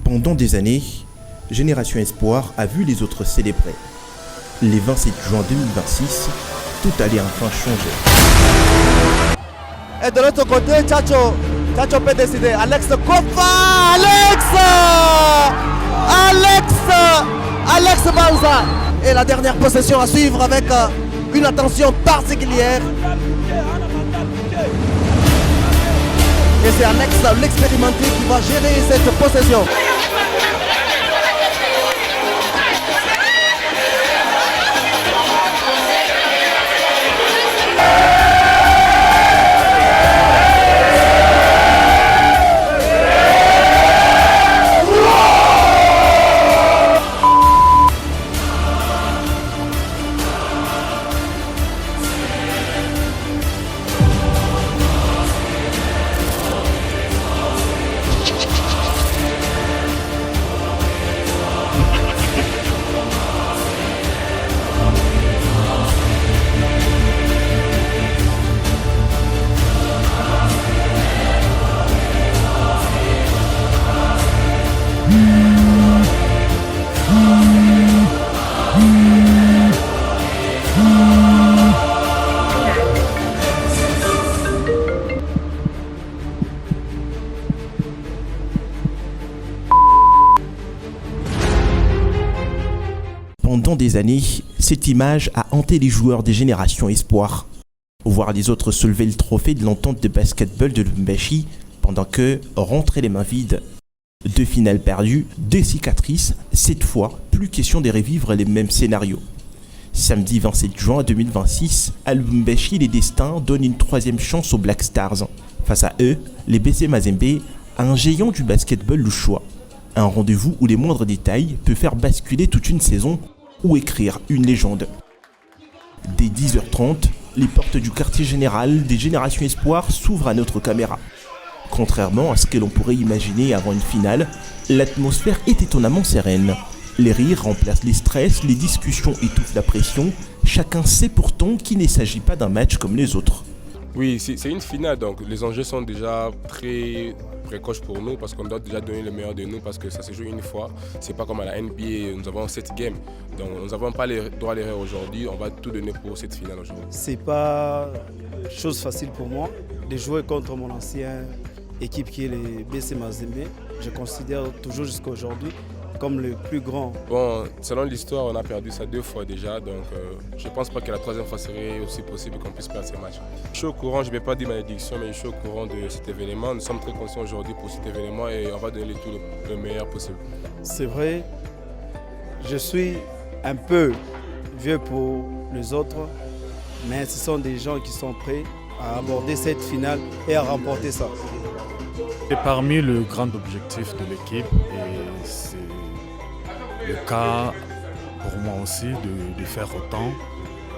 Pendant des années, Génération Espoir a vu les autres célébrer. Les 27 juin 2026, tout allait enfin changer. Et de l'autre côté, Tchatcho peut décider. Alex Kofa, Alex Banza. Et la dernière possession à suivre avec une attention particulière. Et c'est Alex, l'expérimenté, qui va gérer cette possession. Pendant des années, cette image a hanté les joueurs des Générations Espoir. Voir les autres soulever le trophée de l'entente de basketball de Lubumbashi pendant que rentraient les mains vides. 2 finales perdues, 2 cicatrices, cette fois, plus question de revivre les mêmes scénarios. Samedi 27 juin 2026, à Lubumbashi, les destins donnent une 3e chance aux Black Stars. Face à eux, les BC Mazembe, un géant du basketball louchois. Un rendez-vous où les moindres détails peuvent faire basculer toute une saison ou écrire une légende. Dès 10h30, les portes du quartier général des Générations Espoir s'ouvrent à notre caméra. Contrairement à ce que l'on pourrait imaginer avant une finale, l'atmosphère est étonnamment sereine. Les rires remplacent les stress, les discussions étouffent la pression. Chacun sait pourtant qu'il ne s'agit pas d'un match comme les autres. Oui, c'est une finale, donc les enjeux sont déjà très précoces pour nous parce qu'on doit déjà donner le meilleur de nous parce que ça se joue une fois. C'est pas comme à la NBA, nous avons 7 games, donc nous n'avons pas le droit à l'erreur aujourd'hui. On va tout donner pour cette finale aujourd'hui. C'est pas chose facile pour moi de jouer contre mon ancienne équipe qui est les BC Mazembe. Je considère toujours jusqu'à aujourd'hui comme le plus grand. Bon, selon l'histoire, on a perdu ça 2 fois déjà, donc je pense pas que la 3e fois serait aussi possible qu'on puisse perdre ces matchs. Je suis au courant, je ne vais pas dire malédiction, mais je suis au courant de cet événement. Nous sommes très conscients aujourd'hui pour cet événement et on va donner tout le meilleur possible. C'est vrai, je suis un peu vieux pour les autres, mais ce sont des gens qui sont prêts à aborder cette finale et à remporter ça. C'est parmi le grand objectif de l'équipe et c'est le cas pour moi aussi de faire autant,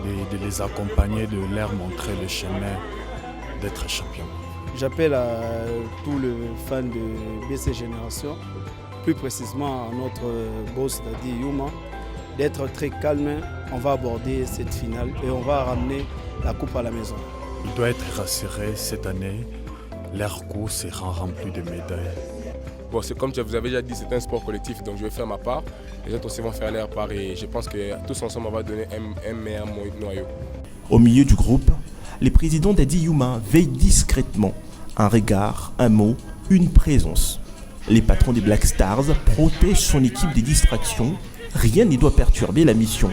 de les accompagner, de leur montrer le chemin d'être champion. J'appelle à tous les fans de BC Génération, plus précisément à notre boss Dadi Yuma, d'être très calme. On va aborder cette finale et on va ramener la coupe à la maison. Il doit être rassuré cette année, leur cours sera rempli de médailles. Bon, c'est comme je vous avais déjà dit, c'est un sport collectif, donc je vais faire ma part. Les autres aussi vont faire leur part et je pense que tous ensemble, on va donner un meilleur noyau. Au milieu du groupe, les présidents d'Adi Yuma veillent discrètement. Un regard, un mot, une présence. Les patrons des Black Stars protègent son équipe des distractions. Rien ne doit perturber la mission.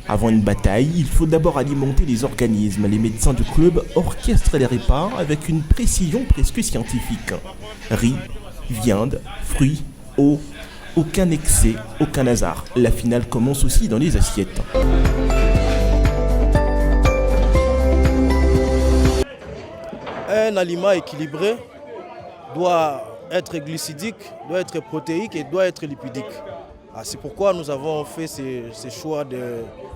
Avant une bataille, il faut d'abord alimenter les organismes. Les médecins du club orchestrent les repas avec une précision presque scientifique. Riz, viande, fruits, eau, aucun excès, aucun hasard. La finale commence aussi dans les assiettes. Un aliment équilibré doit être glucidique, doit être protéique et doit être lipidique. C'est pourquoi nous avons fait ces choix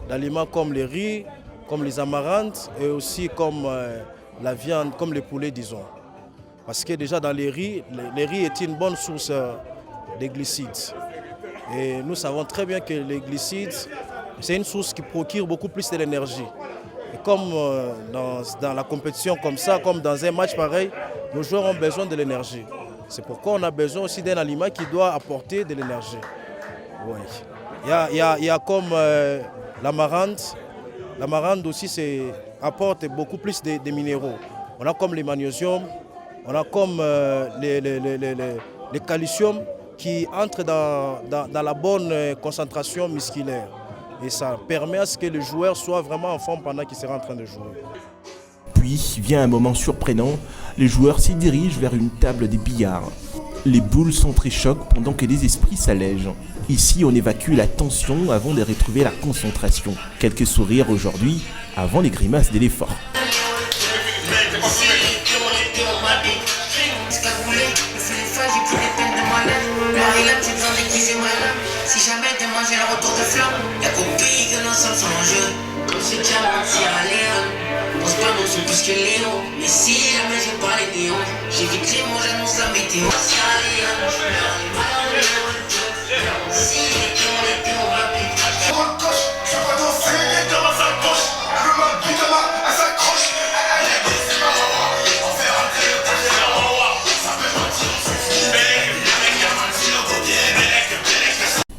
d'aliments comme les riz, comme les amarantes et aussi comme la viande, comme les poulets disons. Parce que déjà dans les riz est une bonne source de glucides. Et nous savons très bien que les glucides, c'est une source qui procure beaucoup plus de l'énergie. Et comme dans la compétition comme ça, comme dans un match pareil, nos joueurs ont besoin de l'énergie. C'est pourquoi on a besoin aussi d'un aliment qui doit apporter de l'énergie. Oui. Il y a comme l'amarante. L'amarante aussi apporte beaucoup plus de minéraux. On a comme les magnésium, on a comme les calcium qui entrent dans la bonne concentration musculaire. Et ça permet à ce que le joueur soit vraiment en forme pendant qu'il sera en train de jouer. Puis vient un moment surprenant, les joueurs s'y dirigent vers une table de billard. Les boules s'entrechoquent pendant que les esprits s'allègent. Ici, on évacue la tension avant de retrouver la concentration. Quelques sourires aujourd'hui, avant les grimaces de l'effort. Si jamais demain j'ai le retour de flamme, y'a qu'au pays que l'ensemble sont en jeu. On se tient à Sierra Leone, on se pas non sont plus que Léo. Mais si jamais j'ai pas les néons, j'évite les mots, j'annonce la météo. Sierra Leone, si les démons rapides. Je recoche, je vois danser dans ma salle poche. Le mal pyjama, elle s'accroche. C'est pas moi, on fait rentrer le tâche, c'est la roi. Ça peut mentir,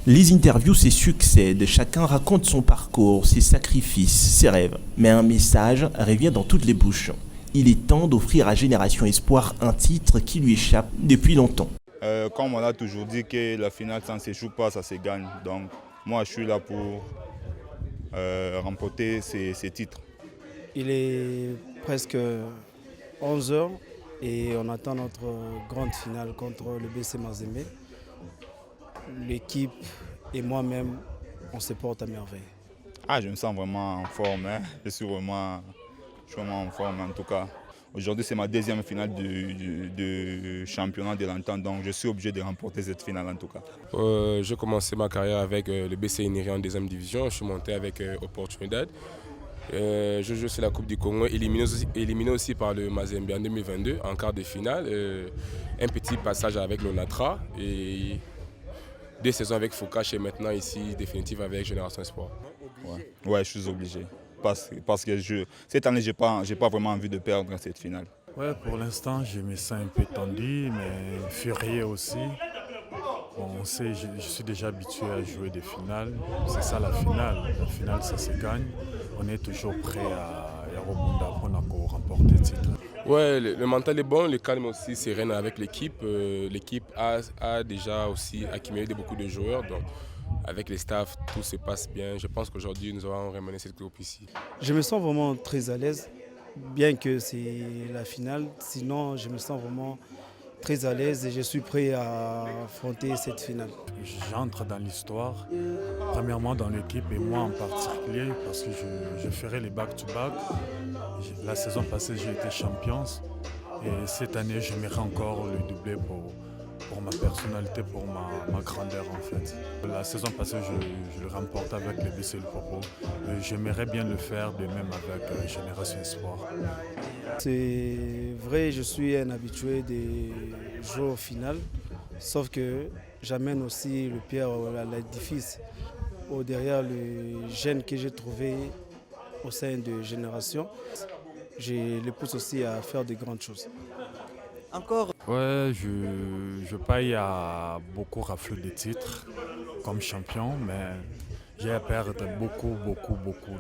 Les interviews se succèdent, chacun raconte son parcours, ses sacrifices, ses rêves. Mais un message revient dans toutes les bouches. Il est temps d'offrir à Génération Espoir un titre qui lui échappe depuis longtemps. Comme on a toujours dit que la finale, ça ne se joue pas, ça se gagne. Donc moi, je suis là pour remporter ces titres. Il est presque 11h et on attend notre grande finale contre le BC Mazembe. L'équipe et moi-même, on se porte à merveille. Je me sens vraiment en forme. Je suis vraiment en forme en tout cas. Aujourd'hui, c'est ma deuxième finale du championnat de l'entente, donc je suis obligé de remporter cette finale en tout cas. J'ai commencé ma carrière avec le BC Iniri en deuxième division. Je suis monté avec Oportunidad. Je joue sur la Coupe du Congo, éliminé aussi par le Mazembe en 2022 en quart de finale. Un petit passage avec l'Onatra et 2 saisons avec Foucache et maintenant ici définitive avec Génération Espoir. Ouais, je suis obligé. Parce que cette année, j'ai pas vraiment envie de perdre cette finale. Ouais, pour l'instant, je me sens un peu tendu, mais furieux aussi. Bon, on sait, je suis déjà habitué à jouer des finales. C'est ça la finale. La finale, ça se gagne. On est toujours prêt à rebondir pour remporter le titre. Ouais, le mental est bon, le calme aussi serein avec l'équipe. L'équipe a déjà aussi accumulé beaucoup de joueurs. Donc, avec les staffs, tout se passe bien. Je pense qu'aujourd'hui, nous allons ramener cette groupe ici. Je me sens vraiment très à l'aise, bien que c'est la finale. Sinon, je me sens vraiment très à l'aise et je suis prêt à affronter cette finale. J'entre dans l'histoire, premièrement dans l'équipe et moi en particulier, parce que je ferai les back-to-back. La saison passée, j'ai été champion et cette année, j'aimerais encore le doubler pour ma personnalité, pour ma grandeur en fait. La saison passée, je le remporte avec le BC Lupopo. J'aimerais bien le faire de même avec Génération Espoir. C'est vrai, je suis un habitué des jeux finales, sauf que j'amène aussi le pied à l'édifice, derrière le gène que j'ai trouvé au sein de Génération. Je les pousse aussi à faire de grandes choses. Encore. Ouais, je paye à beaucoup rafler de titres comme champion, mais j'ai à perdre beaucoup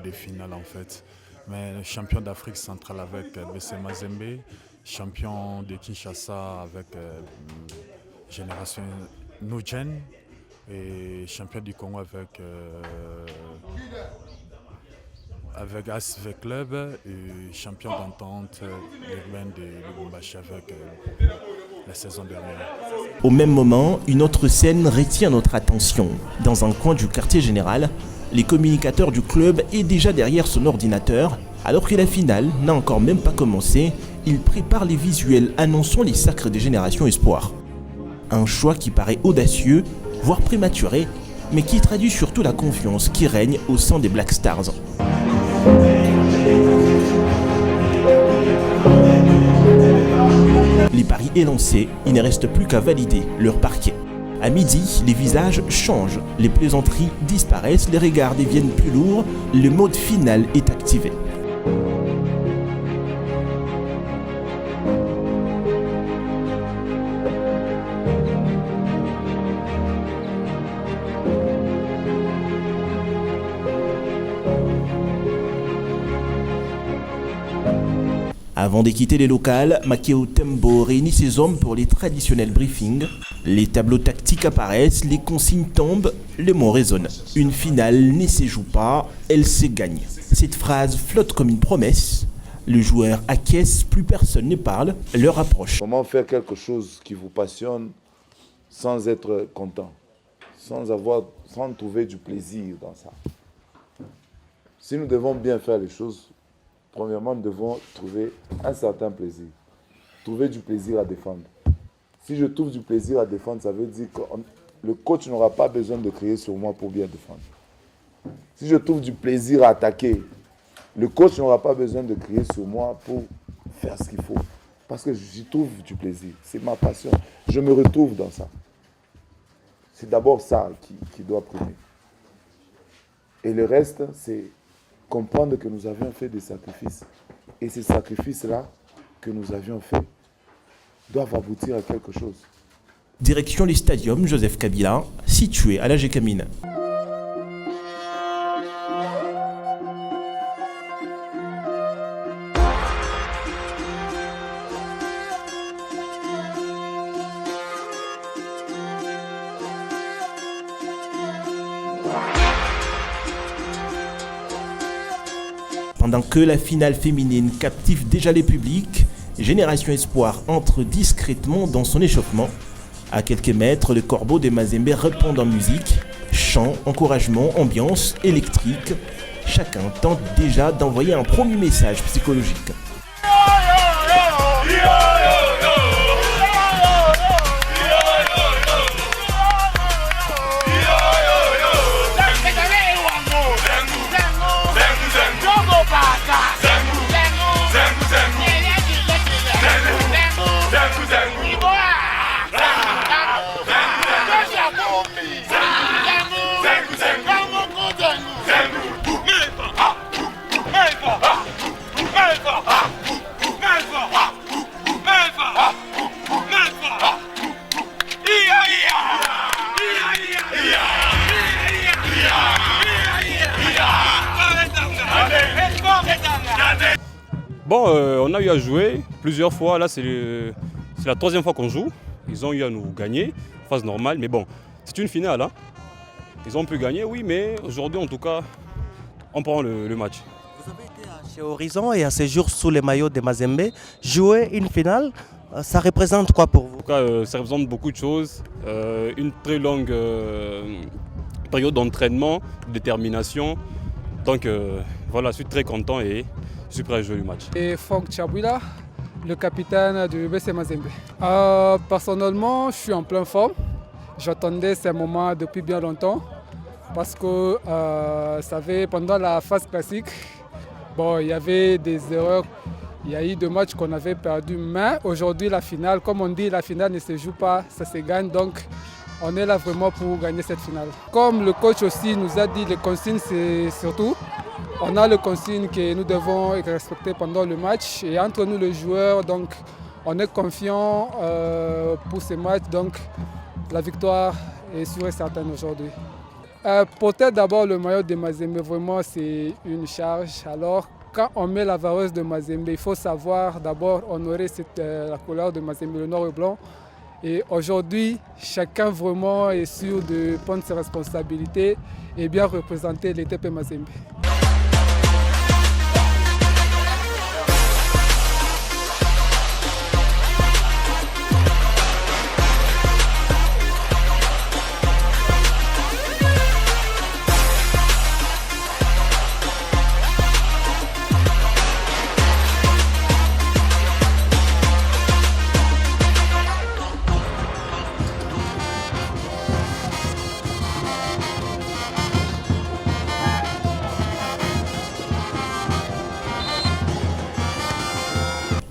de finales en fait. Mais champion d'Afrique centrale avec BC Mazembe, champion de Kinshasa avec Génération Nougen et champion du Congo avec ASV Club et champion d'entente urbaine de Lubumbashi avec la saison dernière. Au même moment, une autre scène retient notre attention. Dans un coin du quartier général, les communicateurs du club est déjà derrière son ordinateur. Alors que la finale n'a encore même pas commencé, il prépare les visuels annonçant les sacres des Générations Espoir. Un choix qui paraît audacieux, voire prématuré, mais qui traduit surtout la confiance qui règne au sein des Black Stars. Les paris est lancé, il ne reste plus qu'à valider leur parquet. À midi, les visages changent, les plaisanteries disparaissent, les regards deviennent plus lourds, le mode final est activé. Avant de quitter les locales, Makeo Tembo réunit ses hommes pour les traditionnels briefings. Les tableaux tactiques apparaissent, les consignes tombent, les mots résonnent. Une finale ne se joue pas, elle se gagne. Cette phrase flotte comme une promesse. Le joueur acquiesce, plus personne ne parle, leur approche. Comment faire quelque chose qui vous passionne sans être content, sans trouver du plaisir dans ça. Si nous devons bien faire les choses, premièrement, nous devons trouver un certain plaisir. Trouver du plaisir à défendre. Si je trouve du plaisir à défendre, ça veut dire que le coach n'aura pas besoin de crier sur moi pour bien défendre. Si je trouve du plaisir à attaquer, le coach n'aura pas besoin de crier sur moi pour faire ce qu'il faut. Parce que j'y trouve du plaisir. C'est ma passion. Je me retrouve dans ça. C'est d'abord ça qui doit primer. Et le reste, c'est comprendre que nous avions fait des sacrifices. Et ces sacrifices-là que nous avions faits doivent aboutir à quelque chose. Direction les stadiums Joseph Kabila, situé à la Gécamine. Pendant que la finale féminine captive déjà les publics, Génération Espoir entre discrètement dans son échauffement. À quelques mètres, le corbeau de Mazembe répond en musique. Chant, encouragement, ambiance, électrique. Chacun tente déjà d'envoyer un premier message psychologique. Bon, on a eu à jouer plusieurs fois. Là, c'est la troisième fois qu'on joue. Ils ont eu à nous gagner, phase normale. Mais bon, c'est une finale. Hein. Ils ont pu gagner, oui, mais aujourd'hui, en tout cas, on prend le match. Vous avez été chez Horizon et à ce jour sous les maillots de Mazembe. Jouer une finale, ça représente quoi pour vous? En tout cas, ça représente beaucoup de choses. Une très longue période d'entraînement, de détermination. Donc voilà, je suis très content et je suis prêt à jouer le match. Et Franck Tchabouila, le capitaine du BC Mazembe. Personnellement, je suis en pleine forme. J'attendais ce moment depuis bien longtemps parce que pendant la phase classique, il y avait des erreurs. Il y a eu deux matchs qu'on avait perdus, mais aujourd'hui la finale, comme on dit, la finale ne se joue pas, ça se gagne. Donc on est là vraiment pour gagner cette finale. Comme le coach aussi nous a dit, les consignes c'est surtout. On a les consignes que nous devons respecter pendant le match et entre nous les joueurs, donc on est confiant pour ce match. Donc la victoire est sûre et certaine aujourd'hui. Porter d'abord le maillot de Mazembe, vraiment c'est une charge. Alors quand on met la vareuse de Mazembe, il faut savoir d'abord honorer la couleur de Mazembe, le noir et blanc. Et aujourd'hui, chacun vraiment est sûr de prendre ses responsabilités et bien représenter les TP Mazembe.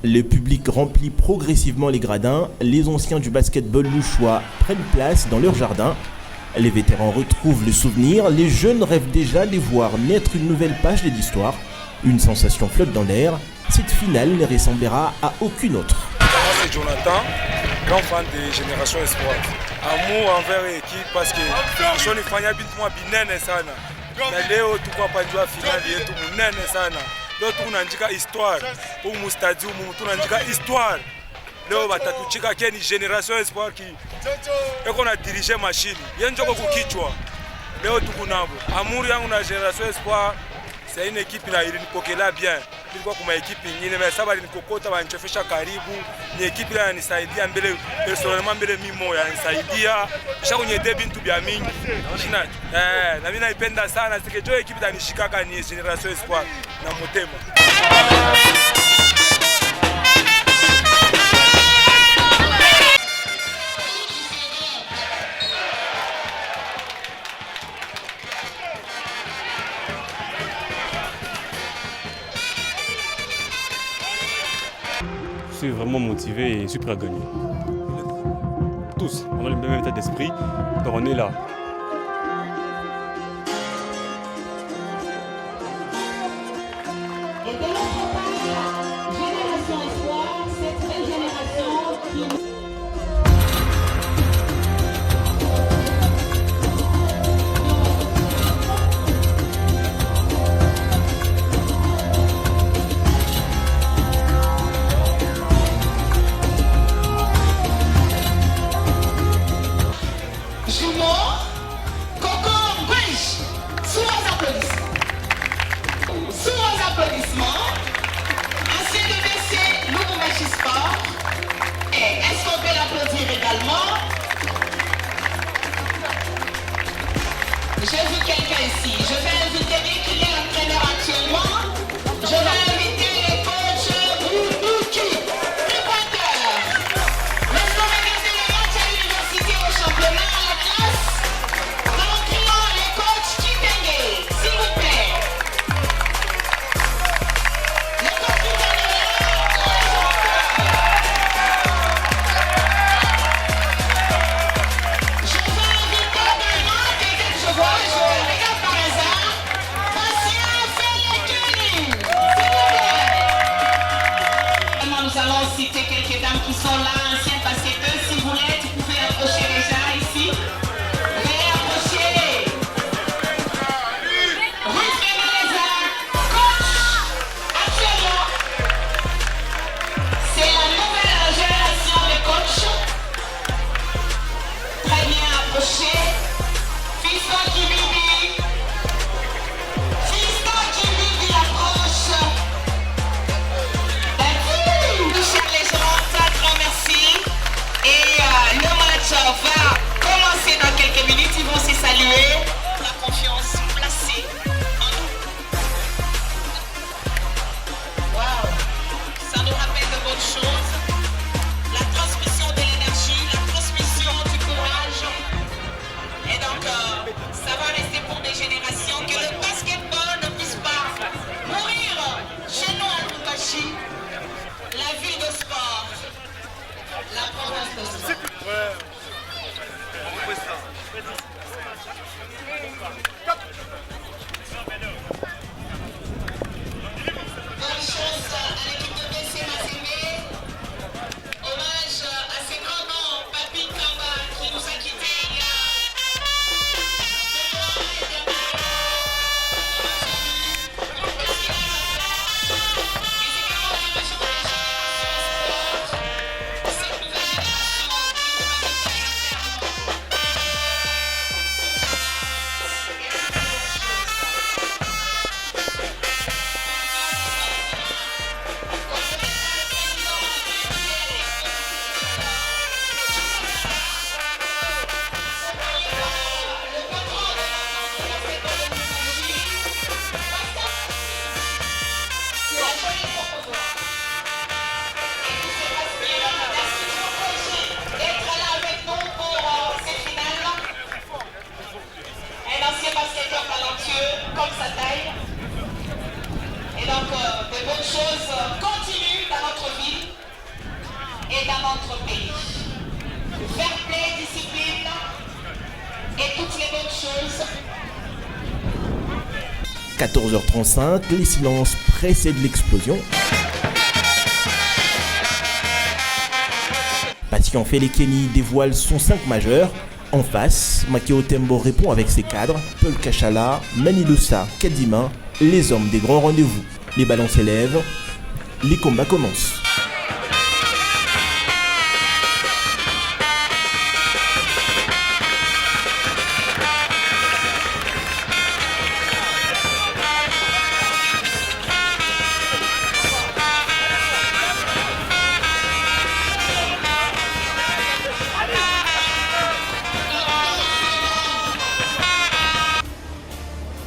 Le public remplit progressivement les gradins, les anciens du basketball louchois prennent place dans leur jardin. Les vétérans retrouvent le souvenir, les jeunes rêvent déjà de voir naître une nouvelle page de l'histoire. Une sensation flotte dans l'air, cette finale ne ressemblera à aucune autre. Moi c'est Jonathan, grand fan de Génération Espoir. Amour envers l'équipe parce que je suis fan de moi binene sana. Na leo tukwa panjwa finali yetu munene sana. leo tukunanjika histoire umu stade umu tunanjika histoire leo batatuchika ke ni Génération Espoir ki eko na dirige machine yenjoko kukichwa leo tukunabo amuri yangu na Génération Espoir. C'est une équipe qui ilinipokela bien. Nilikuwa kuma ekipe nyingine mais sasa balinikokota banchefesha karibu. Ni ekipe ile inanisaidia mbele personnellement mbele mimi moyo inanisaidia. Kisha kwenye bintu bya mingi. Shina na mimi naipenda sana sikejo ekipe tanishikaka ni Génération Espoir na motema. Je suis vraiment motivé et je suis prêt à gagner. Tous, on a le même état d'esprit, donc on est là. J'ai vu quelqu'un ici. Je vais inviter, vu qu'il est entraîneur actuellement, je vais inviter les coachs Boubouki, les pointeurs. Laissons regarder le match à l'université, au championnat, à la classe. En criant les coachs Kitenge, s'il vous plaît. Les coachs Kitenge. Je vais inviter maintenant quelqu'un que je vois. Regarde par hasard. Patient Félix. Nous allons citer quelques dames qui sont là, anciennes basketteuses. Si vous voulez, vous pouvez approcher déjà ici. Veuillez approcher. Ruth Emeleza, coach actuellement. C'est la nouvelle génération de coachs. Très bien approché. Fiston Kibibi. Fiston Kibibi approche. Michel Légeron, un grand merci. Et le match va commencer dans quelques minutes. Ils vont se saluer. La confiance placée en nous. Waouh, ça nous rappelle de bonnes choses. La transmission de l'énergie, la transmission du courage. Et donc, ça va rester pour des générations que le basketball ne puisse pas mourir chez nous à Lubumbashi. La ville de sport, la province de sport. Bonne chance à l'équipe de BC Mazembe. Hommage à ces grands noms, Papi Kamba qui nous a quittés il y a 2 mois et demi. Hommage à lui. Parce qu'il a et c'est également hommage aux générations sport. Cette nouvelle génération qui nous va quitter d'être là avec nous pour ces finales. Un ancien basketteur talentueux comme sa taille. Et donc, de bonnes choses continuent dans notre ville et dans notre pays. Fair play, discipline et toutes les bonnes choses. 14h35, les silences précèdent l'explosion. Patient Felekeni dévoile son 5 majeur. En face, Makeo Tembo répond avec ses cadres, Paul Kachala, Manilusa, Kadima, les hommes des grands rendez-vous. Les ballons s'élèvent. Les combats commencent.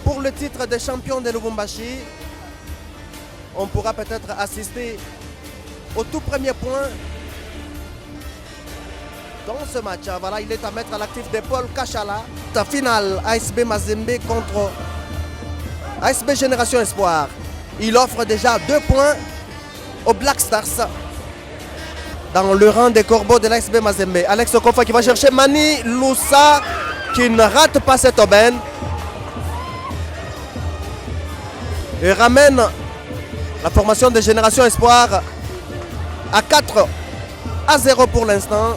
Pour le titre de champion de Lubumbashi, on pourra peut-être assister au tout premier point dans ce match. Voilà, il est à mettre à l'actif de Paul Kachala. La finale ASB Mazembe contre ASB Génération Espoir. Il offre déjà 2 points aux Black Stars dans le rang des corbeaux de l'ASB Mazembe. Alex Kofa qui va chercher Mani Loussa qui ne rate pas cette aubaine et ramène la formation de Génération Espoir à 4-0 pour l'instant.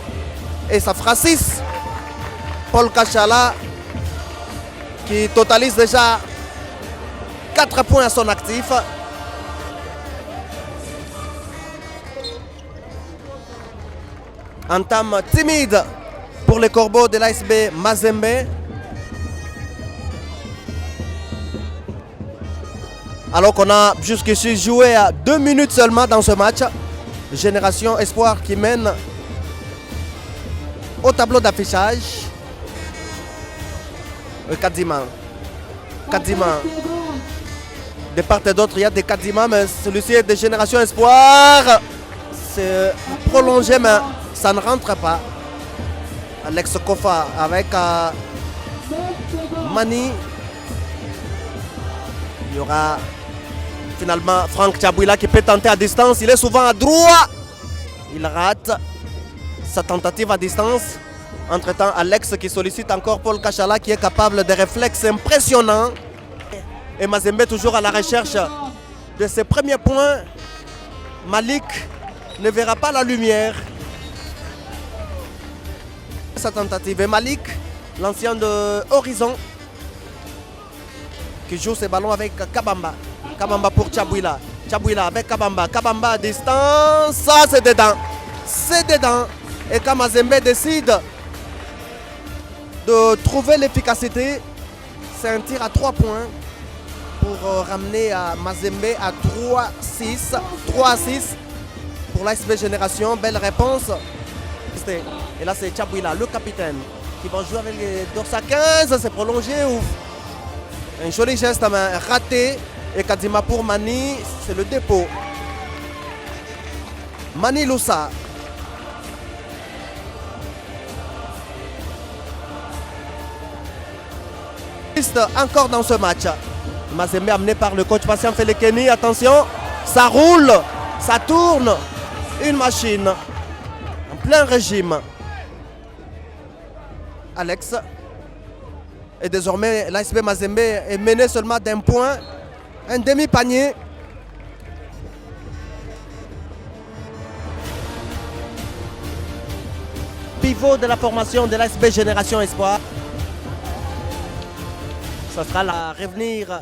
Et ça fera 6. Paul Kachala qui totalise déjà 4 points à son actif. Entame timide pour les corbeaux de l'ASB Mazembe. Alors qu'on a jusqu'ici joué à 2 minutes seulement dans ce match. Génération Espoir qui mène au tableau d'affichage. Kadima. De part et d'autre, il y a des Kadima, mais celui-ci est de Génération Espoir. C'est prolongé, mais ça ne rentre pas. Alex Kofa avec Mani. Il y aura finalement Franck Tchabouila qui peut tenter à distance. Il est souvent à droite. Il rate sa tentative à distance. Entre-temps, Alex qui sollicite encore Paul Kachala qui est capable de réflexes impressionnants. Et Mazembe toujours à la recherche de ses premiers points. Malik ne verra pas la lumière. Sa tentative. Et Malik, l'ancien de Horizon, qui joue ses ballons avec Kabamba. Kabamba pour Tchabouila. Tchabouila avec Kabamba. Kabamba à distance. Ça, c'est dedans. C'est dedans. Et quand Mazembe décide de trouver l'efficacité, c'est un tir à 3 points pour ramener à Mazembe à 3-6. 3-6 pour l'ASB Génération. Belle réponse. Et là, c'est Tchabouila, le capitaine, qui va jouer avec les dorsales 15. C'est prolongé. Ouf. Un joli geste à main raté. Et Kadima pour Mani, c'est le dépôt. Mani Loussa. Encore dans ce match. Mazembe amené par le coach Patient Felekeni. Attention, ça roule, ça tourne. Une machine en plein régime. Alex. Et désormais, l'ASB Mazembe est mené seulement d'un point. Un demi-panier. Pivot de la formation de l'ASB Génération Espoir. Ça sera la revenir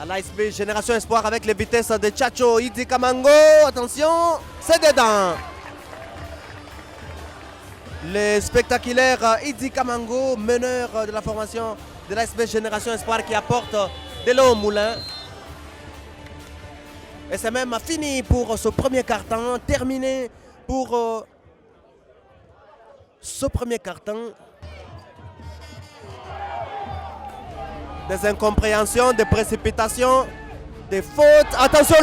à l'ASB Génération Espoir avec les vitesses de Chacho Idi Kamango. Attention, c'est dedans. Le spectaculaire Idi Kamango, meneur de la formation de l'ASB Génération Espoir qui apporte de l'eau au moulin. Et c'est même fini pour ce premier carton, terminé pour ce premier carton. Des incompréhensions, des précipitations, des fautes. Attention,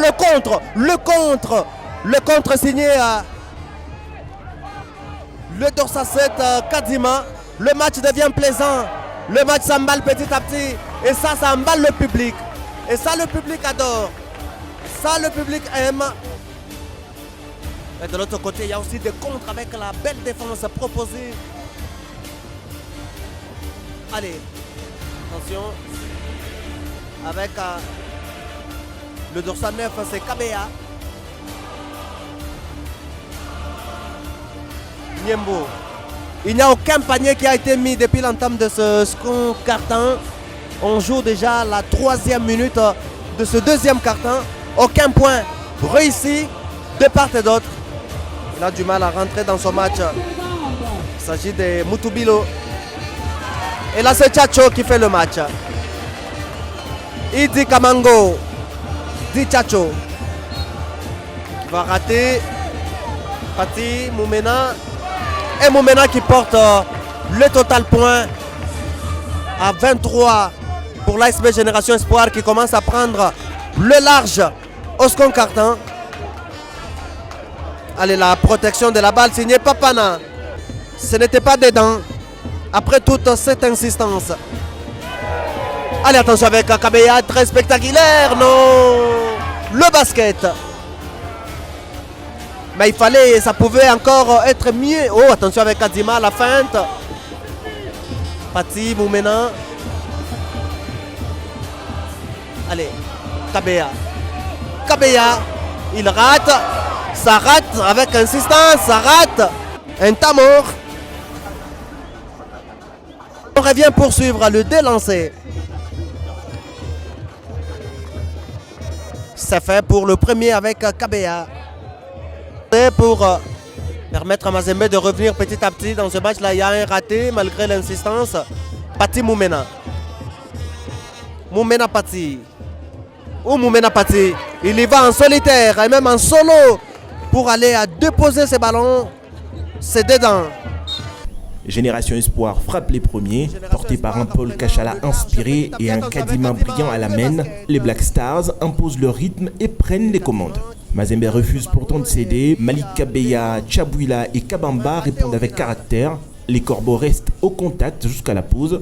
le contre signé à le dorsal 7 Kadima. Le match devient plaisant. Le match s'emballe petit à petit. Et ça emballe le public. Et ça, le public adore. Ça, le public aime. Et de l'autre côté, il y a aussi des contres avec la belle défense proposée. Allez, attention. Avec le dorsal 9, c'est Kabea. Niembo. Il n'y a aucun panier qui a été mis depuis l'entame de ce second carton. On joue déjà la 3e minute de ce deuxième carton. Aucun point réussi de part et d'autre. Il a du mal à rentrer dans son match. Il s'agit de Mutubilo. Et là, c'est Chacho qui fait le match. Idi Kamango. Di Chacho. Qui va rater. Pati Moumena. Et Moumena qui porte le total point à 23 pour l'ASB Génération Espoir qui commence à prendre le large au second carton. Allez, la protection de la balle signée Papana. Ce n'était pas dedans. Après toute cette insistance. Allez, attention avec Kabeya, très spectaculaire. Non, le basket. Mais il fallait, ça pouvait encore être mieux. Oh, attention avec Kadima, la feinte. Pati, Moumena. Allez, Kabeya. Kabeya, il rate. Ça rate avec insistance, ça rate. Un tamor. On revient poursuivre le délancé. C'est fait pour le premier avec Kabeya. Pour permettre à Mazembe de revenir petit à petit dans ce match-là. Il y a un raté malgré l'insistance. Pati Moumena. Moumena Pati. Ou Moumena Pati. Il y va en solitaire et même en solo pour aller à déposer ses ballons. C'est dedans. Génération Espoir frappe les premiers, porté par un Paul Kachala inspiré et un Kadima brillant à la main. Les Black Stars imposent leur rythme et prennent les commandes. Mazembe refuse pourtant de céder. Malik Kabeya, Chabouila et Kabamba répondent avec caractère. Les Corbeaux restent au contact jusqu'à la pause.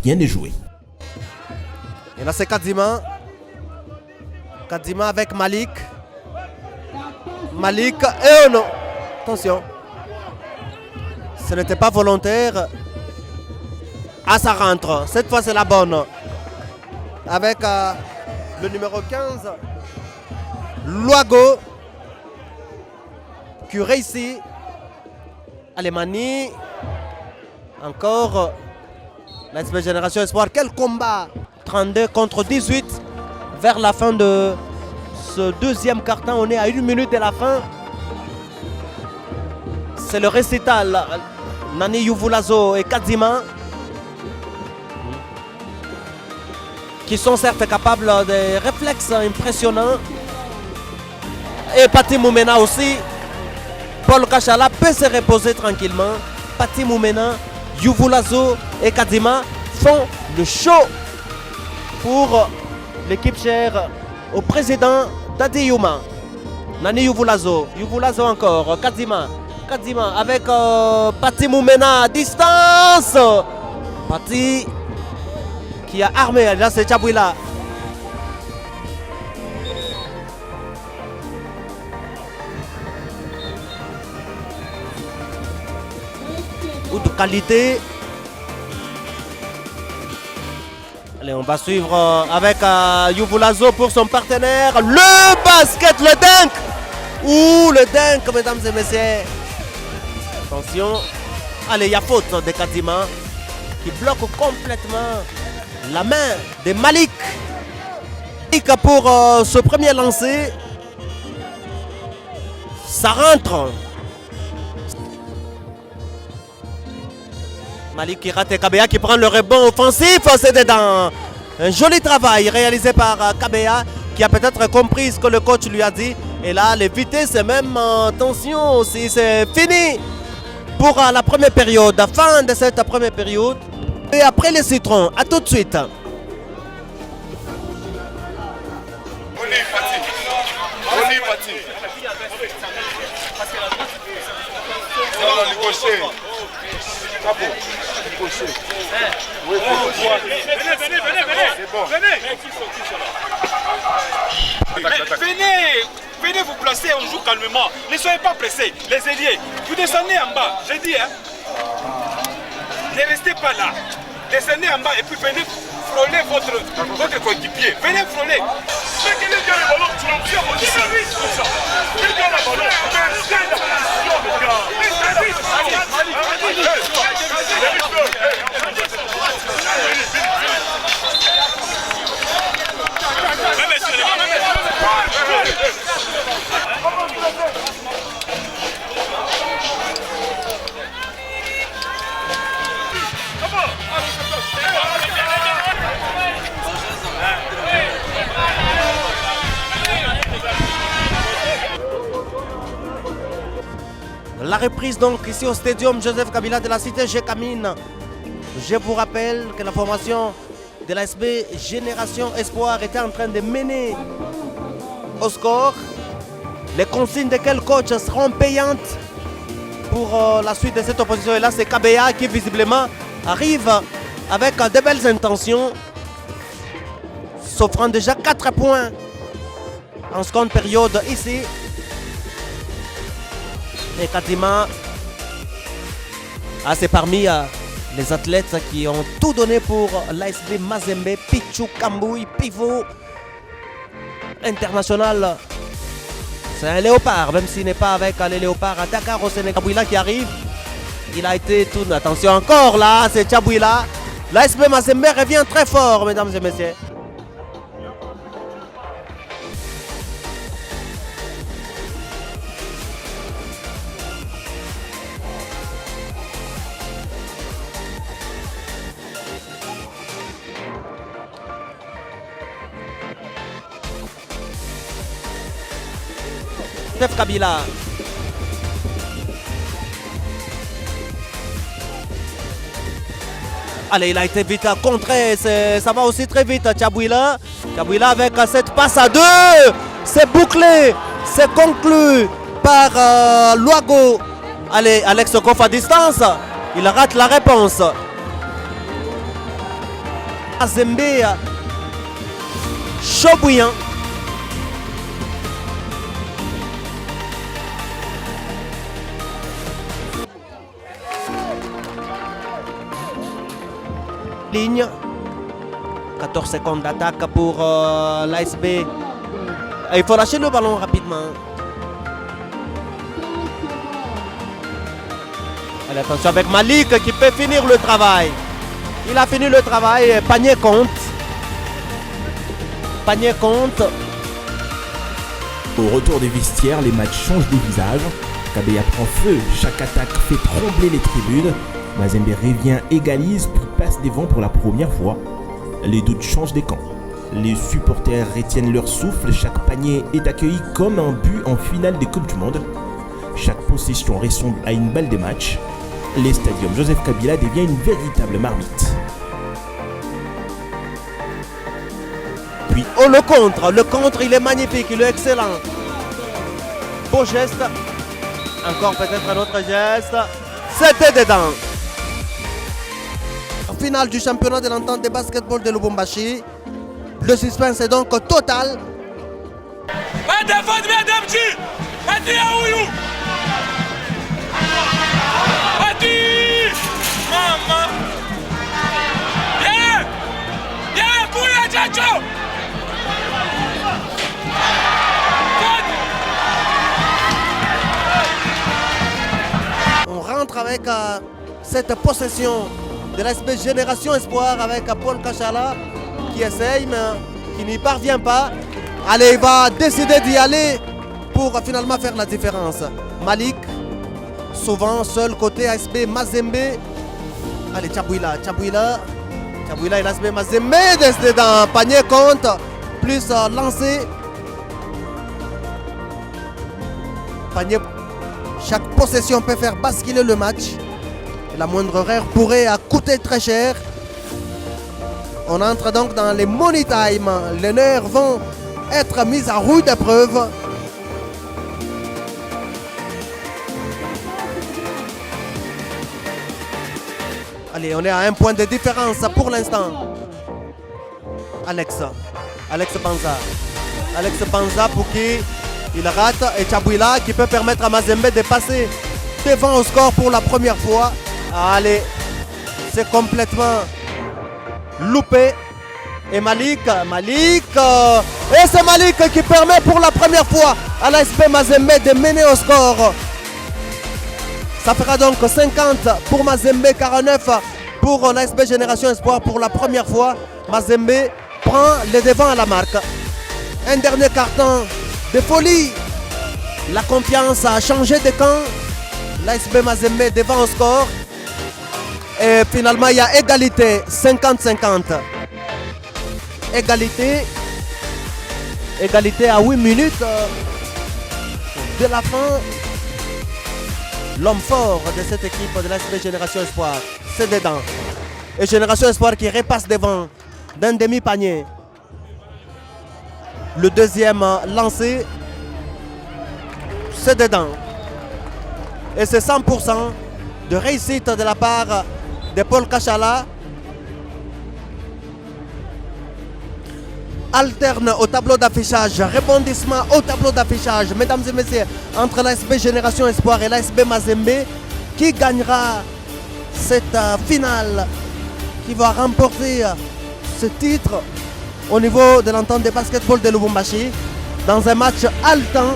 Rien n'est joué. Et là c'est Kadima. Kadima avec Malik. Malik et oh non. Attention. Ce n'était pas volontaire. Ah, ça rentre. Cette fois, c'est la bonne. Avec le numéro 15, Luago, qui réussit. Allez, Mani. Encore. L'ASB Génération Espoir. Quel combat. 32 contre 18. Vers la fin de ce deuxième carton. On est à 1 minute de la fin. C'est le récital. Nani Yuvulazo et Kadzima qui sont certes capables de réflexes impressionnants. Et Pati Moumena aussi. Paul Kachala peut se reposer tranquillement. Pati Moumena, Yuvulazo et Kadzima font le show pour l'équipe chère au président Dadi Yuma. Nani Yuvulazo, Yuvulazo encore, Kadzima. Kadima avec Pati Moumena à distance. Pati qui a armé. Là c'est Chabouila. Ou de qualité. Allez, on va suivre avec Yuvulazo pour son partenaire. Le basket, le dunk. Ouh, le dunk, mesdames et messieurs. Attention. Allez, il y a faute de Kadima qui bloque complètement la main de Malik. Pour ce premier lancer. Ça rentre. Malik qui rate Kabeya qui prend le rebond offensif. C'est dedans. Un joli travail réalisé par Kabeya qui a peut-être compris ce que le coach lui a dit. Et là, les vitesses, même attention aussi, c'est fini pour la première période, fin de cette première période. Et après les citrons, à tout de suite. Venez vous placer, on joue calmement. Ne soyez pas pressés, les ailiers. Vous descendez en bas, j'ai dit, hein. Ne restez pas là. Descendez en bas et puis venez frôler votre coéquipier. Venez frôler. La reprise donc ici au Stadium Joseph Kabila de la cité Gécamine. Je vous rappelle que la formation de l'ASB Génération Espoir était en train de mener au score. Les consignes de quel coach seront payantes pour la suite de cette opposition. Et là, c'est Kabea qui visiblement arrive avec de belles intentions, s'offrant déjà 4 points en seconde période ici. Et Katima, c'est parmi les athlètes qui ont tout donné pour l'ASB Mazembe. Pichu Kambouy, pivot international. C'est un léopard, même s'il n'est pas avec les léopards à Dakar au Sénégal. Tchabouila qui arrive. Il a été tout. Attention encore là, c'est Tchabouila. L'ASB Mazembe revient très fort, mesdames et messieurs. Joseph Kabila. Allez, il a été vite contré, ça va aussi très vite. Tchabouila avec cette passe à 2. C'est bouclé, c'est conclu par Luago. Allez, Alex Koff à distance, il rate la réponse. Mazembe, chaud bouillant. Ligne, 14 secondes d'attaque pour l'ASB. Il faut lâcher le ballon rapidement. Allez, attention avec Malik qui peut finir le travail. Il a fini le travail, panier compte. Panier compte. Au retour des vestiaires, les matchs changent de visage. Kabea prend feu, chaque attaque fait trembler les tribunes. Mazembe revient, égalise, puis passe devant pour la première fois. Les doutes changent des camps. Les supporters retiennent leur souffle, chaque panier est accueilli comme un but en finale des Coupes du Monde. Chaque possession ressemble à une balle de match. Les stadiums Joseph Kabila devient une véritable marmite. Puis le contre il est magnifique, il est excellent. Beau geste, encore peut-être un autre geste, c'était dedans. Finale du championnat de l'entente de basketball de Lubumbashi. Le suspense est donc total. On rentre avec cette possession de l'ASB Génération Espoir avec Paul Kachala qui essaye mais qui n'y parvient pas. Allez, il va décider d'y aller pour finalement faire la différence. Malik, souvent seul côté ASB Mazembe. Allez, Tchabouila et l'ASB Mazembe décidé d'un panier compte, plus lancé. Panier, chaque possession peut faire basculer le match. La moindre erreur pourrait coûter très cher. On entre donc dans les money time. Les nerfs vont être mis à rude épreuve. Allez, on est à un point de différence pour l'instant. Alex Banza pour qui il rate. Et Tchabouila qui peut permettre à Mazembe de passer devant au score pour la première fois. Allez, c'est complètement loupé. Et Malik, et c'est Malik qui permet pour la première fois à l'ASB Mazembe de mener au score. Ça fera donc 50 pour Mazembe, 49 pour l'ASB Génération Espoir. Pour la première fois, Mazembe prend le devant à la marque. Un dernier carton de folie. La confiance a changé de camp. L'ASB Mazembe devant au score. Et finalement, il y a égalité, 50-50. Égalité à 8 minutes de la fin L'homme fort de cette équipe de l'ASB Génération Espoir, c'est dedans. Et Génération Espoir qui repasse devant d'un demi-panier. Le deuxième lancé, c'est dedans. Et c'est 100% de réussite de la part de Paul Kachala. Alterne au tableau d'affichage, rebondissement au tableau d'affichage, mesdames et messieurs, entre l'ASB Génération Espoir et l'ASB Mazembe, qui gagnera cette finale, qui va remporter ce titre au niveau de l'entente de basketball de Lubumbashi, dans un match haletant,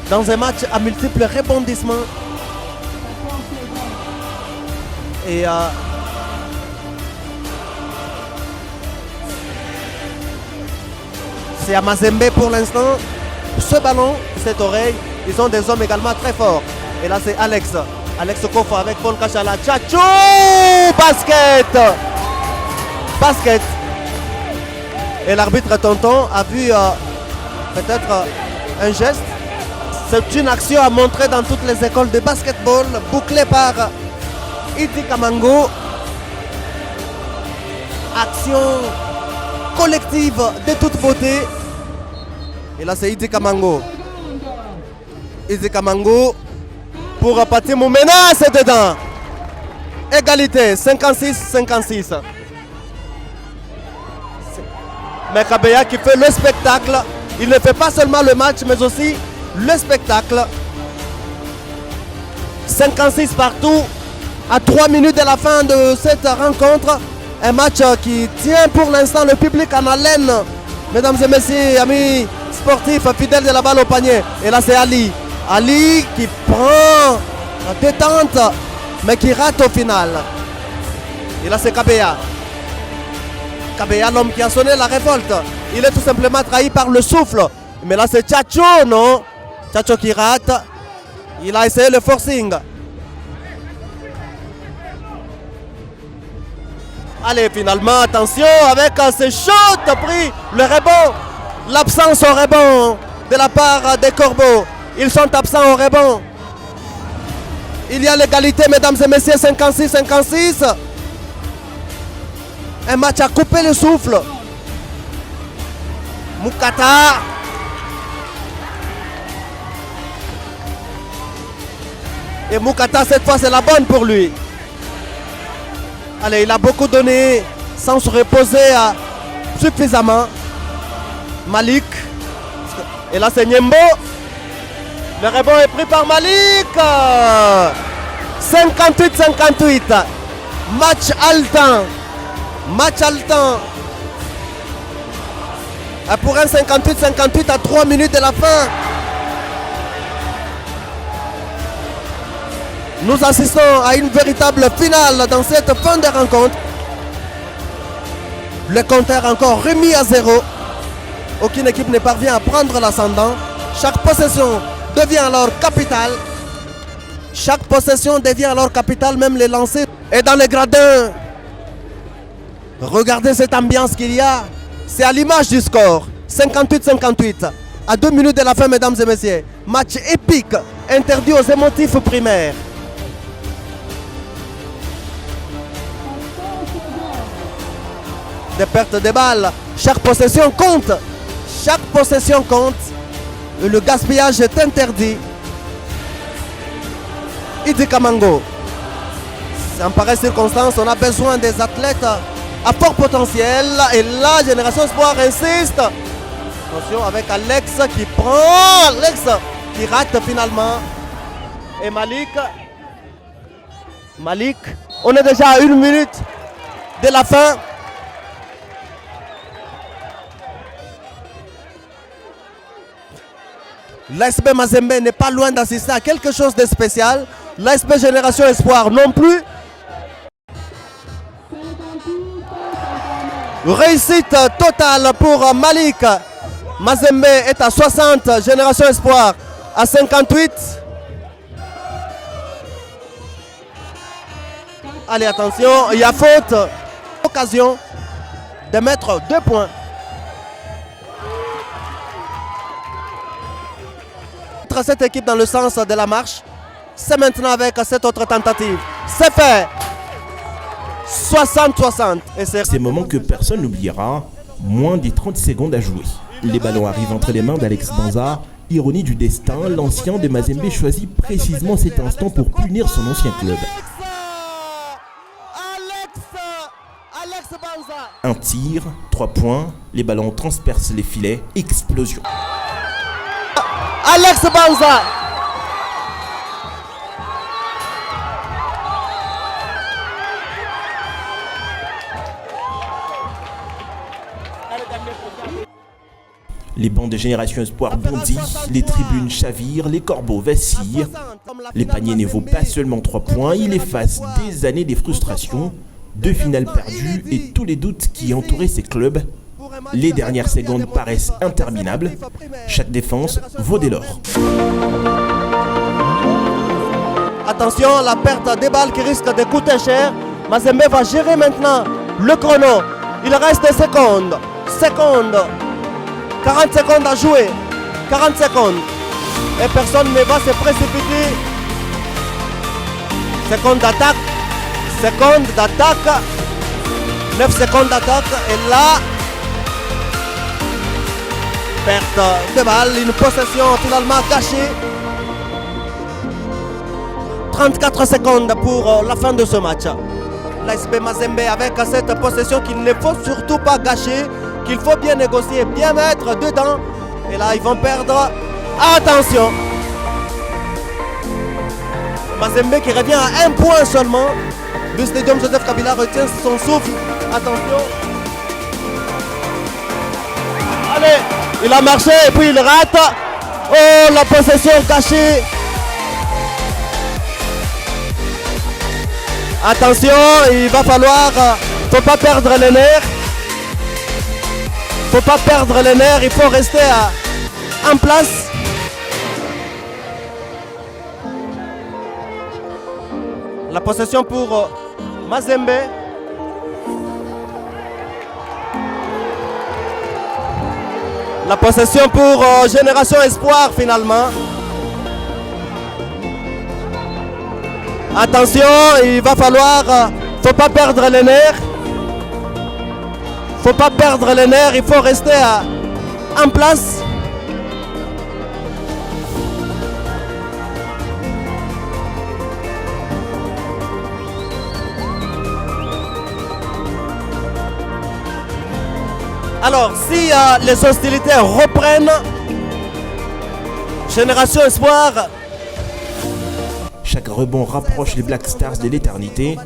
dans un match à multiples rebondissements. Et c'est à Mazembe pour l'instant. Ce ballon, cette oreille, ils ont des hommes également très forts. Et là c'est Alex. Alex Kofa avec Paul Kachala. Tchatchou! Basket! Basket! Et l'arbitre Tonton a vu peut-être un geste. C'est une action à montrer dans toutes les écoles de basketball, bouclée par Idi Kamango. Action collective de toute beauté. Et là c'est Idi Kamango. Idi Kamango pour Pati Moumena, c'est dedans. Égalité, 56-56. Mais Kabeya qui fait le spectacle. Il ne fait pas seulement le match, mais aussi le spectacle. 56 partout. À 3 minutes de la fin de cette rencontre. Un match qui tient pour l'instant le public en haleine. Mesdames et messieurs, amis sportifs, fidèles de la balle au panier. Et là c'est Ali. Ali qui prend la détente, mais qui rate au final. Et là c'est Kabeya. Kabeya, l'homme qui a sonné la révolte. Il est tout simplement trahi par le souffle. Mais là c'est Tchatcho, non? Tchatcho qui rate. Il a essayé le forcing. Allez, finalement, attention avec ce shot pris, le rebond, l'absence au rebond de la part des Corbeaux. Ils sont absents au rebond. Il y a l'égalité, mesdames et messieurs, 56-56. Un match à couper le souffle. Moukata. Et Moukata, cette fois, c'est la bonne pour lui. Allez, il a beaucoup donné sans se reposer suffisamment. Malik. Et là, c'est Nyembo. Le rebond est pris par Malik. 58-58. Match haletant. Match haletant. Pour un 58-58 à 3 minutes de la fin. Nous assistons à une véritable finale dans cette fin de rencontre. Le compteur encore remis à 0. Aucune équipe ne parvient à prendre l'ascendant. Chaque possession devient alors capitale. Chaque possession devient alors capitale, même les lancers. Et dans les gradins, regardez cette ambiance qu'il y a. C'est à l'image du score. 58-58. À 2 minutes de la fin, mesdames et messieurs. Match épique, interdit aux émotifs primaires. Des pertes de balles. Chaque possession compte. Chaque possession compte. Et le gaspillage est interdit. Idi Kamango. En pareille circonstance, on a besoin des athlètes à fort potentiel. Et là, Génération Espoir insiste. Attention avec Alex qui prend. Alex qui rate finalement. Et Malik. Malik. On est déjà à 1 minute de la fin. L'ASB Mazembe n'est pas loin d'assister à quelque chose de spécial. L'ASB Génération Espoir non plus. Réussite totale pour Malik. Mazembe est à 60, Génération Espoir à 58. Allez, attention, il y a faute. Occasion de mettre 2 points. Cette équipe dans le sens de la marche. C'est maintenant avec cette autre tentative. C'est fait. 60-60. Et c'est Ces moments que personne n'oubliera, moins des 30 secondes à jouer. Les ballons arrivent entre les mains d'Alex Banza. Ironie du destin, l'ancien de Mazembe choisit précisément cet instant pour punir son ancien club. Alex Banza. Un tir, 3 points, les ballons transpercent les filets, explosion. Alex Banza. Les bancs de Génération Espoir bondissent, les tribunes chavirent, les corbeaux vacillent. Les paniers ne vaut pas seulement 3 points, il efface des années des frustrations, 2 finales perdues et tous les doutes qui entouraient ces clubs. Les dernières secondes paraissent interminables. Chaque défense vaut de l'or. Attention, la perte des balles qui risque de coûter cher. Mazembe va gérer maintenant le chrono. Il reste des secondes. 40 secondes à jouer. 40 secondes. Et personne ne va se précipiter. Seconde d'attaque. 9 secondes d'attaque. Et là, perte de balle. Une possession finalement gâchée. 34 secondes pour la fin de ce match. L'ASP Mazembe avec cette possession qu'il ne faut surtout pas gâcher, qu'il faut bien négocier, bien mettre dedans. Et là, ils vont perdre. Attention! Mazembe qui revient à 1 point seulement. Le Stadium Joseph Kabila retient son souffle. Attention! Allez! Il a marché et puis il rate. Oh, la possession cachée. Attention, il va falloir, faut pas perdre les nerfs. Faut pas perdre les nerfs, il faut rester en place. La possession pour Mazembe. La possession pour Génération Espoir finalement. Attention, il va falloir, faut pas perdre les nerfs. Faut pas perdre les nerfs, il faut rester en place. Alors, si les hostilités reprennent, Génération Espoir. Chaque rebond rapproche les Black Stars de l'éternité,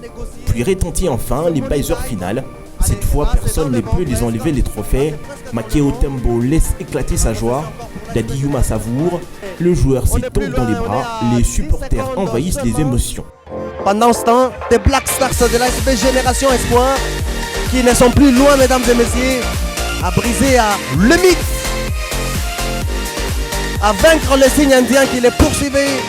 puis retentit enfin les baisers finales. Cette fois, personne ne peut les enlever les trophées. Makeo Tembo laisse éclater sa joie. Dadi Yuma savoure. Le joueur s'y tombe dans les bras. Les supporters envahissent les émotions. Pendant ce temps, des Black Stars de l'ASP Génération Espoir, qui ne sont plus loin, mesdames et messieurs, à briser le mythe, à vaincre le signe indien qui les poursuivait.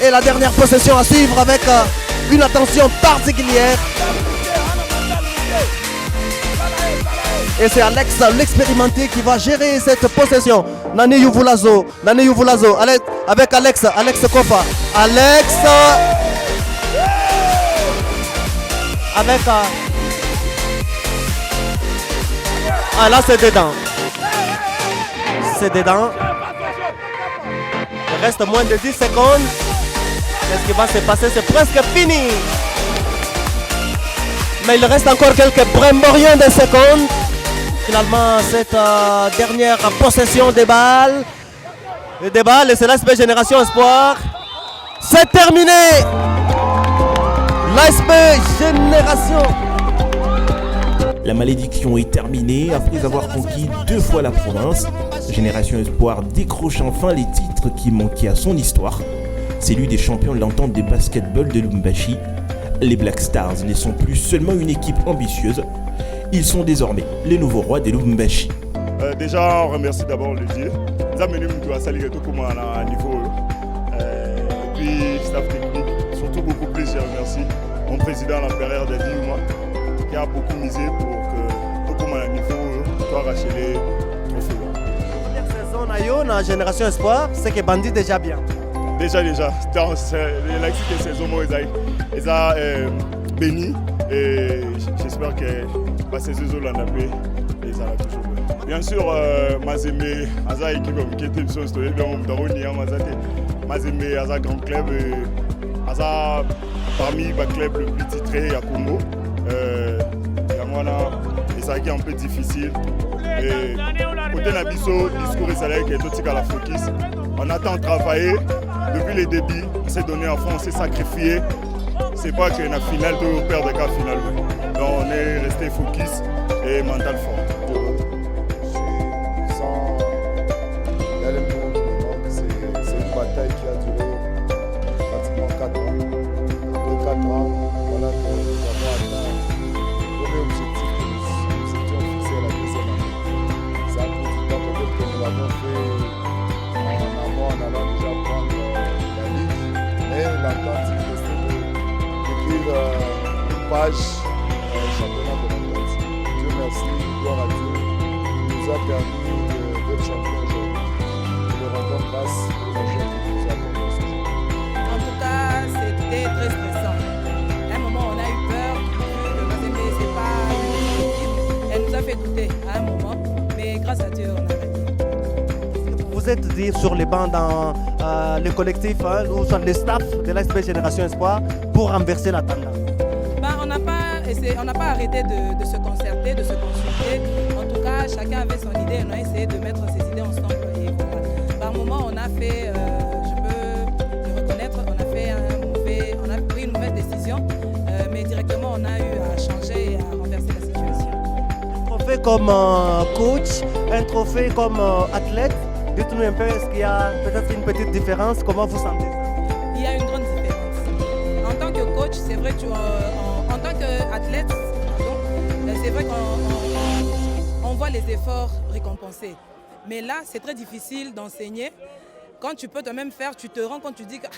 Et la dernière possession à suivre avec une attention particulière. Et c'est Alex, l'expérimenté, qui va gérer cette possession. Nani Yuvulazo, allez, avec Alex Kofa. Alex avec ah là c'est dedans. C'est dedans. Il reste moins de 10 secondes. Qu'est-ce qui va se passer? C'est presque fini. Mais il reste encore quelques brimboriens de secondes. Finalement, cette dernière possession des balles. Et c'est l'ASP Génération Espoir. C'est terminé. L'ASP Génération. La malédiction est terminée. Après avoir conquis 2 fois la province, Génération Espoir décroche enfin les titres qui manquaient à son histoire. C'est lui des champions de l'entente des basketball de Lubumbashi. Les Black Stars ne sont plus seulement une équipe ambitieuse, ils sont désormais les nouveaux rois de Lubumbashi. Déjà, on remercie d'abord le Dieu. Nous avons mené à saluer tout comme à niveau. Et puis, staff technique, surtout beaucoup plus, je remercie mon président, l'empereur Dadi Yuma, qui a beaucoup misé pour que tout comme à niveau, soit arraché les trophées. Première saison on a eu dans la Génération Espoir, c'est que Bandit déjà bien. Déjà. Donc, l'électricité de ces homos, ils ont béni. Et j'espère que ces deux hommes l'ont appelé. Et ça va toujours bien. Bien sûr, Mazembe, Aza équipe qui était sur le bien, Mazembe, Aza grand club, Aza parmi les clubs les plus titrés à Congo. Et ça qui est un peu difficile. Et côté Nabiso, discours et salaire qui est tout à la focus. On a tant travaillé depuis les débuts, on s'est donné à fond, on s'est sacrifié. C'est pas que la finale de perdre de cas final. Donc on est resté focus et mental fort. C'est une bataille qui a duré pratiquement 4 ans. Après 4 ans, voilà que nous avons atteint le premier objectif que nous étions fixés à la deuxième année. Ça a pris du temps, peut-être que nous l'avons fait en amont, en allant déjà prendre la ligue. Mais l'entente, il restait d'écrire une page championnat de l'entente. Dieu merci, gloire à Dieu, il nous a permis d'être champion aujourd'hui. Nous le rendons grâce au projet qui nous a donné ce jour. En tout cas, c'était très stressant. À un moment, on a eu peur que Mazembe, c'est pas une équipe. Elle nous a fait douter à un moment, mais grâce à Dieu, on a gagné. Vous êtes dit sur les bancs dans le collectif ou sur le staff de l'ASB Génération Espoir pour renverser la tendance. On n'a pas arrêté de se concerter, de se consulter. En tout cas, chacun avait son idée et on a essayé de mettre ses idées ensemble. Et voilà. Par moment, on a fait, je peux le reconnaître, on a pris une mauvaise décision, mais directement on a eu à changer et à renverser la situation. Un trophée comme coach, un trophée comme athlète, dites-nous un peu, est-ce qu'il y a peut-être une petite différence? Comment vous sentez ça? Il y a une grande différence. En tant que coach, c'est vrai que en tant qu'athlète, c'est vrai qu'on voit les efforts récompensés. Mais là, c'est très difficile d'enseigner. Quand tu peux toi-même faire, tu te rends compte, tu dis que,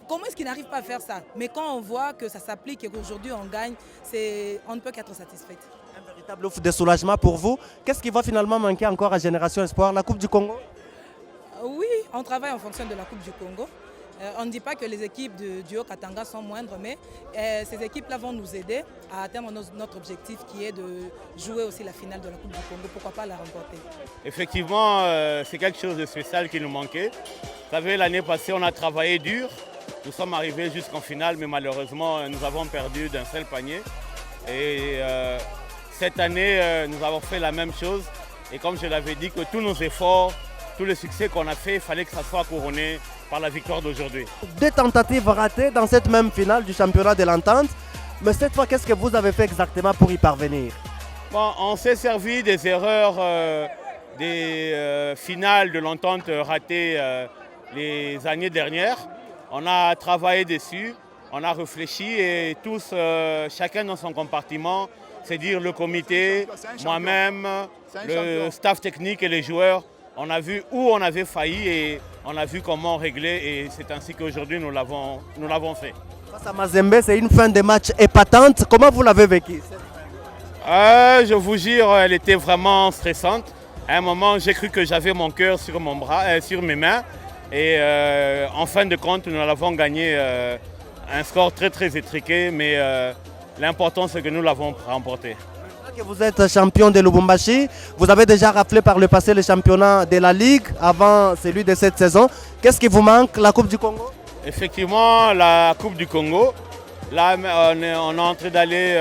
comment est-ce qu'il n'arrive pas à faire ça? Mais quand on voit que ça s'applique et qu'aujourd'hui on gagne, on ne peut qu'être satisfait. Un véritable offre de soulagement pour vous. Qu'est-ce qui va finalement manquer encore à Génération Espoir? La Coupe du Congo? Oui, on travaille en fonction de la Coupe du Congo. On ne dit pas que les équipes du Haut-Katanga sont moindres, mais ces équipes-là vont nous aider à atteindre notre objectif qui est de jouer aussi la finale de la Coupe du Congo. Pourquoi pas la remporter? Effectivement, c'est quelque chose de spécial qui nous manquait. Vous savez, l'année passée, on a travaillé dur. Nous sommes arrivés jusqu'en finale, mais malheureusement, nous avons perdu d'un seul panier. Et cette année, nous avons fait la même chose. Et comme je l'avais dit, que tous nos efforts, tout le succès qu'on a fait, il fallait que ça soit couronné par la victoire d'aujourd'hui. 2 tentatives ratées dans cette même finale du championnat de l'entente. Mais cette fois, qu'est-ce que vous avez fait exactement pour y parvenir? Bon, on s'est servi des erreurs des finales de l'entente ratées les années dernières. On a travaillé dessus, on a réfléchi et tous, chacun dans son compartiment, c'est-à-dire le comité, moi-même, le staff technique et les joueurs, on a vu où on avait failli et on a vu comment régler et c'est ainsi qu'aujourd'hui nous l'avons fait. Face à Mazembe, c'est une fin de match épatante. Comment vous l'avez vécu? Je vous jure, elle était vraiment stressante. À un moment, j'ai cru que j'avais mon cœur sur mon bras, sur mes mains. Et en fin de compte, nous l'avons gagné un score très très étriqué, mais l'important c'est que nous l'avons remporté. Vous êtes champion de Lubumbashi, vous avez déjà raflé par le passé le championnat de la Ligue avant celui de cette saison. Qu'est-ce qui vous manque? La Coupe du Congo? Effectivement, la Coupe du Congo. Là, on est en train d'aller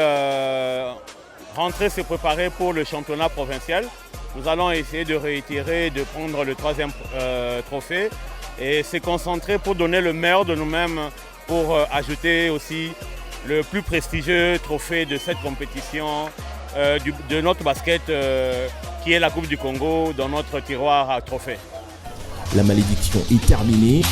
rentrer se préparer pour le championnat provincial. Nous allons essayer de réitérer, de prendre le 3e trophée et se concentrer pour donner le meilleur de nous-mêmes pour ajouter aussi le plus prestigieux trophée de cette compétition de notre basket qui est la Coupe du Congo dans notre tiroir à trophées. La malédiction est terminée.